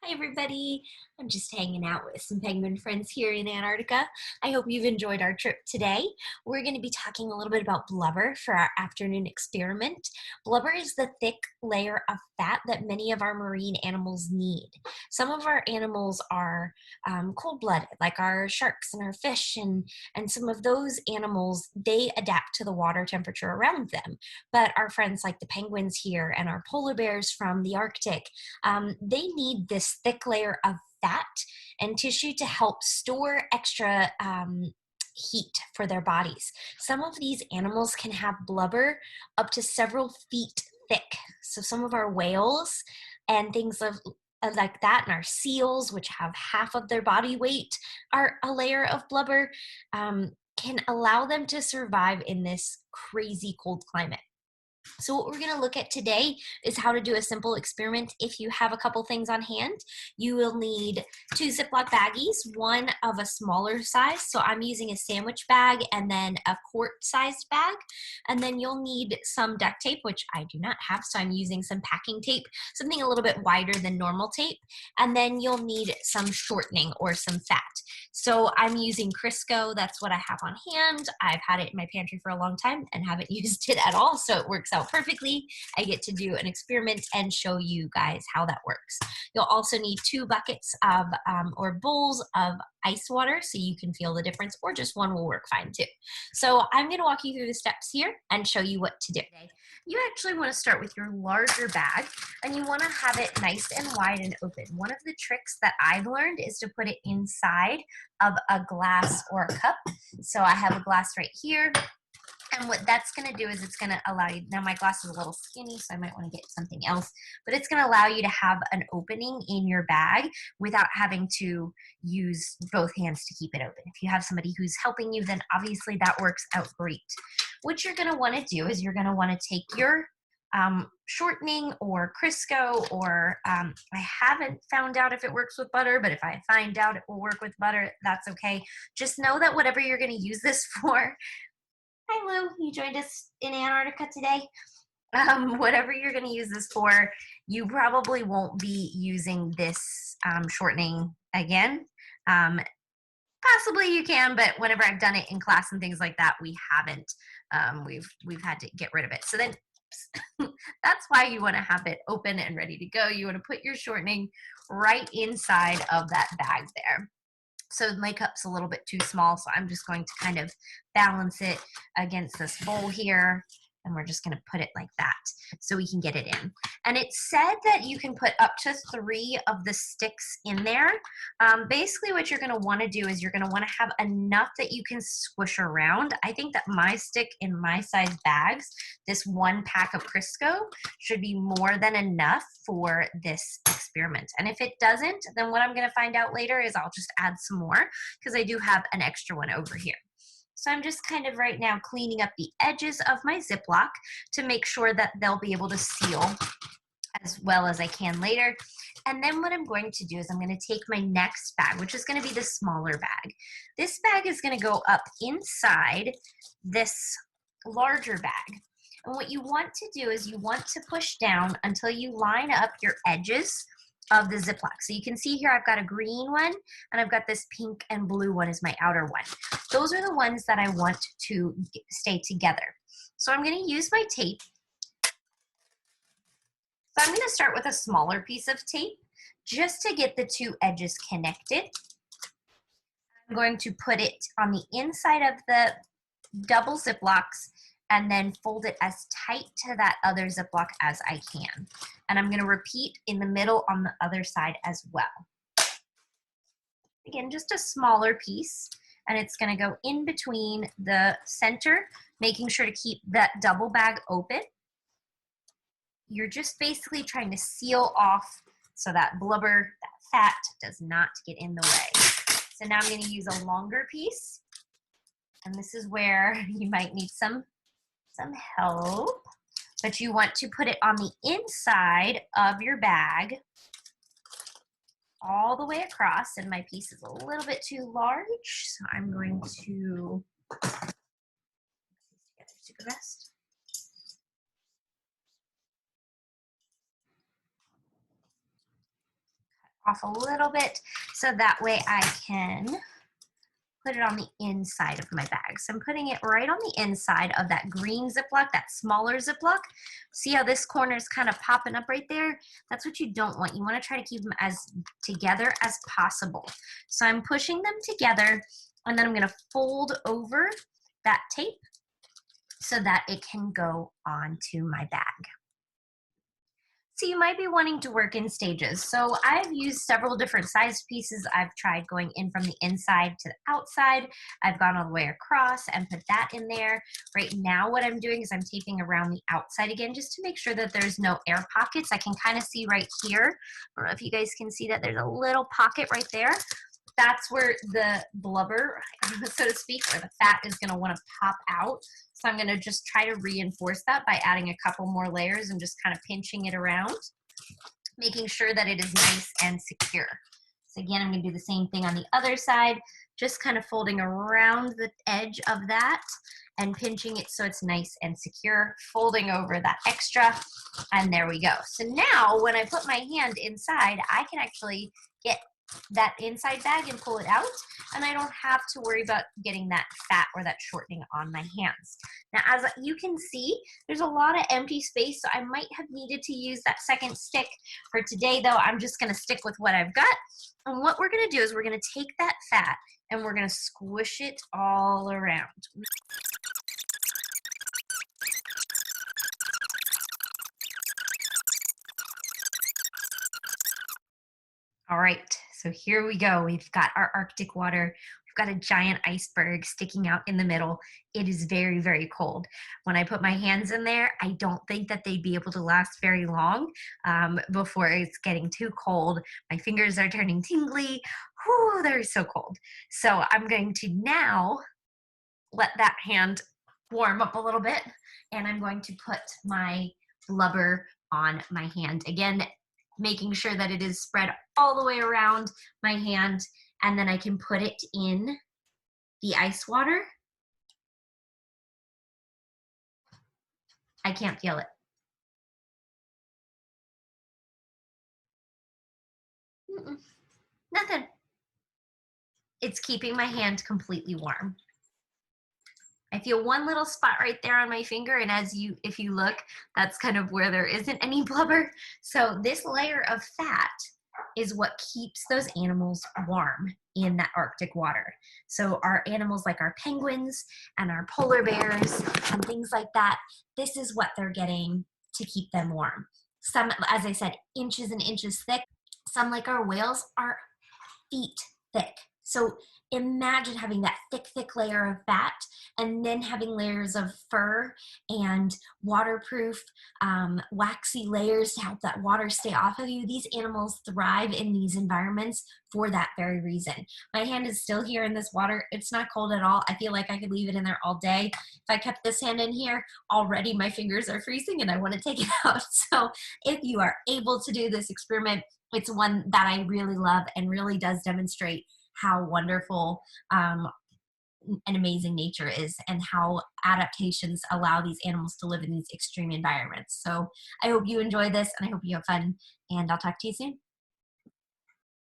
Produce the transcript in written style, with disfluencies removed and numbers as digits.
Hi everybody, I'm just hanging out with some penguin friends here in Antarctica. I hope you've enjoyed our trip today. We're going to be talking a little bit about blubber for our afternoon experiment. Blubber is the thick layer of fat that many of our marine animals need. Some of our animals are cold-blooded, like our sharks and our fish, and some of those animals, they adapt to the water temperature around them. But our friends like the penguins here and our polar bears from the Arctic, they need this thick layer of fat and tissue to help store extra heat for their bodies. Some of these animals can have blubber up to several feet thick. So some of our whales and things like that, and our seals, which have half of their body weight, are a layer of blubber, can allow them to survive in this crazy cold climate. So what we're going to look at today is how to do a simple experiment. If you have a couple things on hand, you will need 2 Ziploc baggies, one of a smaller size. So I'm using a sandwich bag and then a quart-sized bag. And then you'll need some duct tape, which I do not have, so I'm using some packing tape, something a little bit wider than normal tape. And then you'll need some shortening or some fat. So I'm using Crisco. That's what I have on hand. I've had it in my pantry for a long time and haven't used it at all, so it works out perfectly. I get to do an experiment and show you guys how that works. You'll also need 2 buckets of or bowls of ice water so you can feel the difference, or just one will work fine too. So I'm going to walk you through the steps here and show you what to do. You actually want to start with your larger bag, and you want to have it nice and wide and open. One of the tricks that I've learned is to put it inside of a glass or a cup. So I have a glass right here. And what that's going to do is it's going to allow you, now my glass is a little skinny, so I might want to get something else, but it's going to allow you to have an opening in your bag without having to use both hands to keep it open. If you have somebody who's helping you, then obviously that works out great. What you're going to want to do is you're going to want to take your shortening or Crisco, or I haven't found out if it works with butter, but if I find out it will work with butter, that's okay. Just know that whatever you're going to use this for, hi Lou, you joined us in Antarctica today. Whatever you're going to use this for, you probably won't be using this shortening again. Possibly you can, but whenever I've done it in class and things like that, we haven't. We've had to get rid of it. So then that's why you want to have it open and ready to go. You want to put your shortening right inside of that bag there. So my cup's a little bit too small, so I'm just going to kind of balance it against this bowl here, and we're just going to put it like that so we can get it in. And it said that you can put up to 3 of the sticks in there. Basically what you're going to want to do is you're going to want to have enough that you can squish around. I think that my stick in my size bags, this 1 pack of Crisco, should be more than enough for this experiment. And if it doesn't, then what I'm going to find out later is I'll just add some more, because I do have an extra one over here. So I'm just kind of right now cleaning up the edges of my Ziploc to make sure that they'll be able to seal as well as I can later. And then what I'm going to do is I'm going to take my next bag, which is going to be the smaller bag. This bag is going to go up inside this larger bag. And what you want to do is you want to push down until you line up your edges of the Ziploc. So you can see here I've got a green one, and I've got this pink and blue one as my outer one. Those are the ones that I want to stay together. So I'm going to use my tape. So I'm going to start with a smaller piece of tape just to get the 2 edges connected. I'm going to put it on the inside of the double Ziplocs and then fold it as tight to that other Ziploc as I can. And I'm going to repeat in the middle on the other side as well. Again, just a smaller piece, and it's going to go in between the center, making sure to keep that double bag open. You're just basically trying to seal off so that blubber, that fat, does not get in the way. So now I'm going to use a longer piece, and this is where you might need some help, but you want to put it on the inside of your bag all the way across, and my piece is a little bit too large, so I'm going to put these together to the rest. off a little bit so that way I can put it on the inside of my bag. So I'm putting it right on the inside of that green Ziploc, that smaller Ziploc. See how this corner is kind of popping up right there? That's what you don't want. You want to try to keep them as together as possible. So I'm pushing them together, and then I'm going to fold over that tape so that it can go onto my bag. So you might be wanting to work in stages. So I've used several different size pieces. I've tried going in from the inside to the outside. I've gone all the way across and put that in there. Right now what I'm doing is I'm taping around the outside again just to make sure that there's no air pockets. I can kind of see right here. I don't know if you guys can see that there's a little pocket right there. That's where the blubber, so to speak, or the fat is going to want to pop out. So I'm going to just try to reinforce that by adding a couple more layers and just kind of pinching it around, making sure that it is nice and secure. So again, I'm going to do the same thing on the other side, just kind of folding around the edge of that and pinching it so it's nice and secure, folding over that extra, and there we go. So now when I put my hand inside, I can actually get that inside bag and pull it out, and I don't have to worry about getting that fat or that shortening on my hands. Now, as you can see, there's a lot of empty space, so I might have needed to use that second stick. For today, though, I'm just going to stick with what I've got, and what we're going to do is we're going to take that fat and we're going to squish it all around. All right, so here we go. We've got our Arctic water. We've got a giant iceberg sticking out in the middle. It is very, very cold. When I put my hands in there, I don't think that they'd be able to last very long before it's getting too cold. My fingers are turning tingly. Whew, they're so cold. So I'm going to now let that hand warm up a little bit, and I'm going to put my blubber on my hand. Again, making sure that it is spread all the way around my hand, and then I can put it in the ice water. I can't feel it. Nothing. It's keeping my hand completely warm. I feel one little spot right there on my finger, and if you look, that's kind of where there isn't any blubber. So this layer of fat is what keeps those animals warm in that Arctic water. So our animals like our penguins and our polar bears and things like that, this is what they're getting to keep them warm. Some, as I said, inches and inches thick. Some, like our whales, are feet thick. So imagine having that thick, thick layer of fat and then having layers of fur and waterproof, waxy layers to help that water stay off of you. These animals thrive in these environments for that very reason. My hand is still here in this water. It's not cold at all. I feel like I could leave it in there all day. If I kept this hand in here, already my fingers are freezing and I want to take it out. So if you are able to do this experiment, it's one that I really love and really does demonstrate how wonderful and amazing nature is, and how adaptations allow these animals to live in these extreme environments. So I hope you enjoy this, and I hope you have fun, and I'll talk to you soon.